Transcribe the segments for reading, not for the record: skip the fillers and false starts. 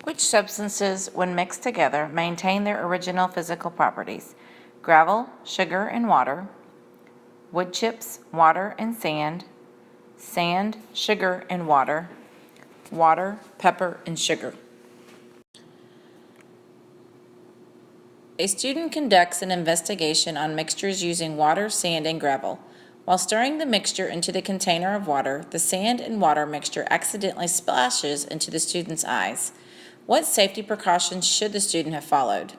Which substances, when mixed together, maintain their original physical properties? Gravel, sugar, and water. Wood chips, water, and sand. Sand, sugar, and water. Water, pepper, and sugar. A student conducts an investigation on mixtures using water, sand, and gravel. While stirring the mixture into the container of water, the sand and water mixture accidentally splashes into the student's eyes. What safety precautions should the student have followed?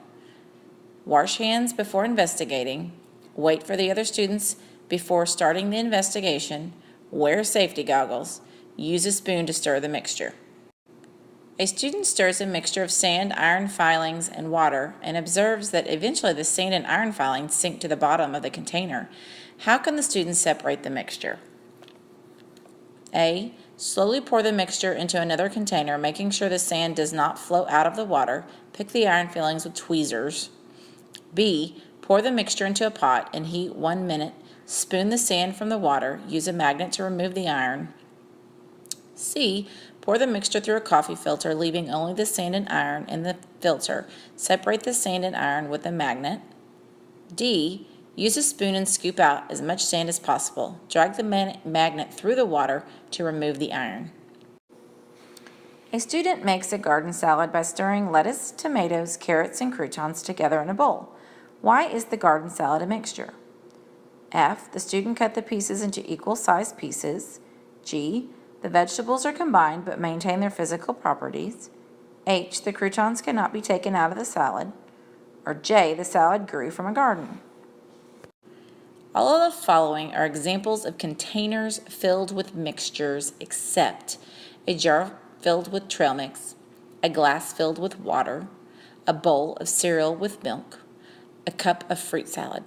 Wash hands before investigating. Wait for the other students before starting the investigation. Wear safety goggles. Use a spoon to stir the mixture. A student stirs a mixture of sand, iron filings, and water and observes that eventually the sand and iron filings sink to the bottom of the container. How can the student separate the mixture? A. Slowly pour the mixture into another container, making sure the sand does not flow out of the water. Pick the iron filings with tweezers. B. Pour the mixture into a pot and heat 1 minute. Spoon the sand from the water. Use a magnet to remove the iron. C. Pour the mixture through a coffee filter, leaving only the sand and iron in the filter. Separate the sand and iron with a magnet. D. Use a spoon and scoop out as much sand as possible. Drag the magnet through the water to remove the iron. A student makes a garden salad by stirring lettuce, tomatoes, carrots, and croutons together in a bowl. Why is the garden salad a mixture? F. The student cut the pieces into equal-sized pieces. G. The vegetables are combined but maintain their physical properties. H. The croutons cannot be taken out of the salad. Or J. The salad grew from a garden. All of the following are examples of containers filled with mixtures except a jar filled with trail mix, a glass filled with water, a bowl of cereal with milk, a cup of fruit salad.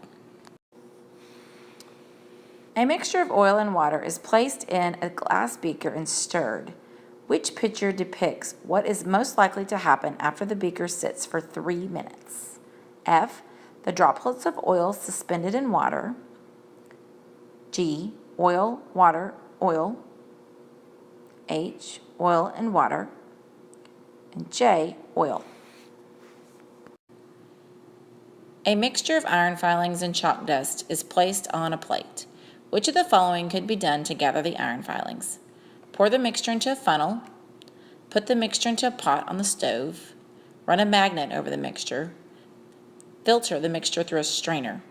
A mixture of oil and water is placed in a glass beaker and stirred. Which picture depicts what is most likely to happen after the beaker sits for 3 minutes? F. The droplets of oil suspended in water. G. Oil, water, oil. H. Oil and water. And J. Oil. A mixture of iron filings and chalk dust is placed on a plate. Which of the following could be done to gather the iron filings? Pour the mixture into a funnel. Put the mixture into a pot on the stove. Run a magnet over the mixture. Filter the mixture through a strainer.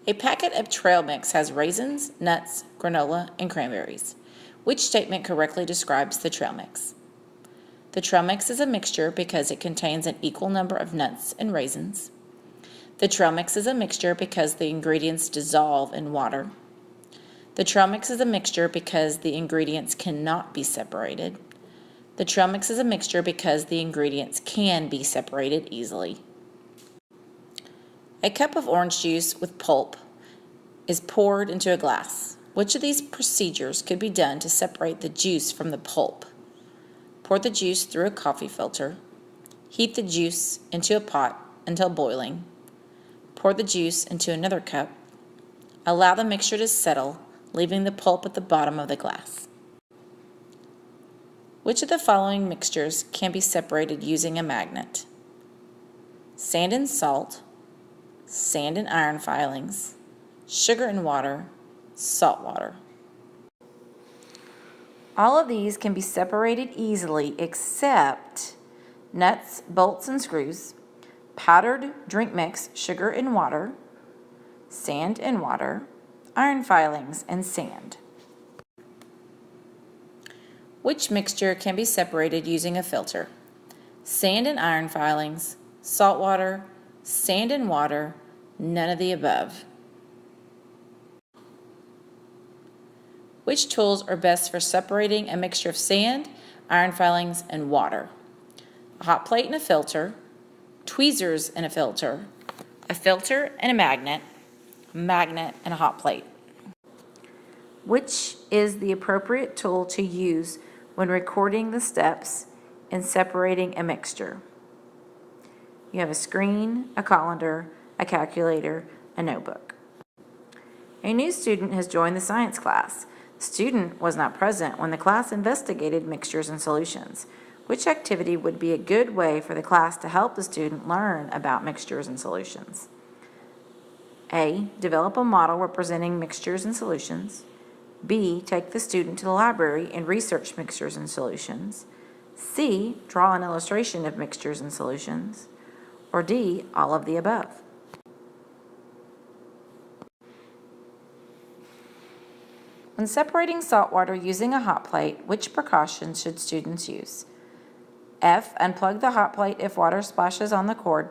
A packet of trail mix has raisins, nuts, granola, and cranberries. Which statement correctly describes the trail mix? The trail mix is a mixture because it contains an equal number of nuts and raisins. The trail mix is a mixture because the ingredients dissolve in water. The trail mix is a mixture because the ingredients cannot be separated. The trail mix is a mixture because the ingredients can be separated easily. A cup of orange juice with pulp is poured into a glass. Which of these procedures could be done to separate the juice from the pulp? Pour the juice through a coffee filter. Heat the juice into a pot until boiling. Pour the juice into another cup. Allow the mixture to settle, leaving the pulp at the bottom of the glass. Which of the following mixtures can be separated using a magnet? Sand and salt, sand and iron filings, sugar and water, salt water. All of these can be separated easily except nuts, bolts, and screws, powdered drink mix, sugar and water, sand and water, iron filings, and sand. Which mixture can be separated using a filter? Sand and iron filings, salt water, sand and water, none of the above. Which tools are best for separating a mixture of sand, iron filings, and water? A hot plate and a filter, tweezers and a filter and a magnet and a hot plate. Which is the appropriate tool to use when recording the steps in separating a mixture? You have a screen, a colander, a calculator, a notebook. A new student has joined the science class. The student was not present when the class investigated mixtures and solutions. Which activity would be a good way for the class to help the student learn about mixtures and solutions? A. Develop a model representing mixtures and solutions. B. Take the student to the library and research mixtures and solutions. C. Draw an illustration of mixtures and solutions. Or D. All of the above. When separating salt water using a hot plate, which precautions should students use? F. Unplug the hot plate if water splashes on the cord.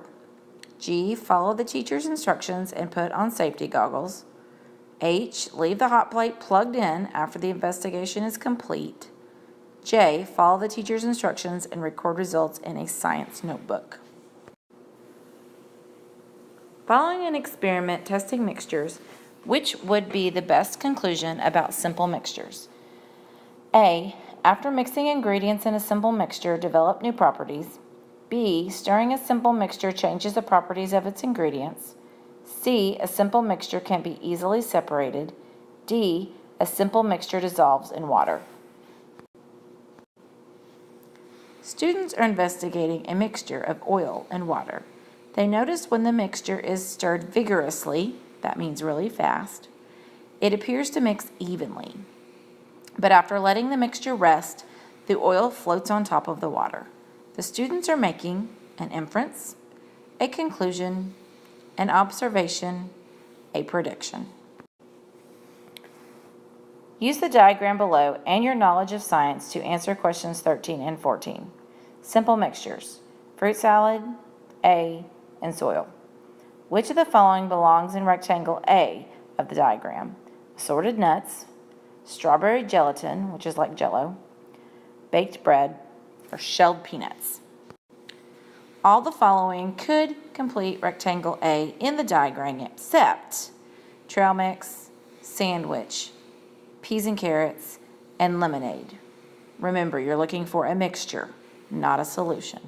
G. Follow the teacher's instructions and put on safety goggles. H. Leave the hot plate plugged in after the investigation is complete. J. Follow the teacher's instructions and record results in a science notebook. Following an experiment testing mixtures, which would be the best conclusion about simple mixtures? A. After mixing ingredients in a simple mixture, develop new properties. B. Stirring a simple mixture changes the properties of its ingredients. C. A simple mixture can be easily separated. D. A simple mixture dissolves in water. Students are investigating a mixture of oil and water. They notice when the mixture is stirred vigorously, that means really fast, it appears to mix evenly. But after letting the mixture rest, the oil floats on top of the water. The students are making an inference, a conclusion, an observation, a prediction. Use the diagram below and your knowledge of science to answer questions 13 and 14. Simple mixtures: fruit salad, A, and soil. Which of the following belongs in rectangle A of the diagram? Assorted nuts, strawberry gelatin, which is like Jell-O, baked bread, or shelled peanuts. All the following could complete rectangle A in the diagram except trail mix, sandwich, peas and carrots, and lemonade. Remember, you're looking for a mixture, not a solution.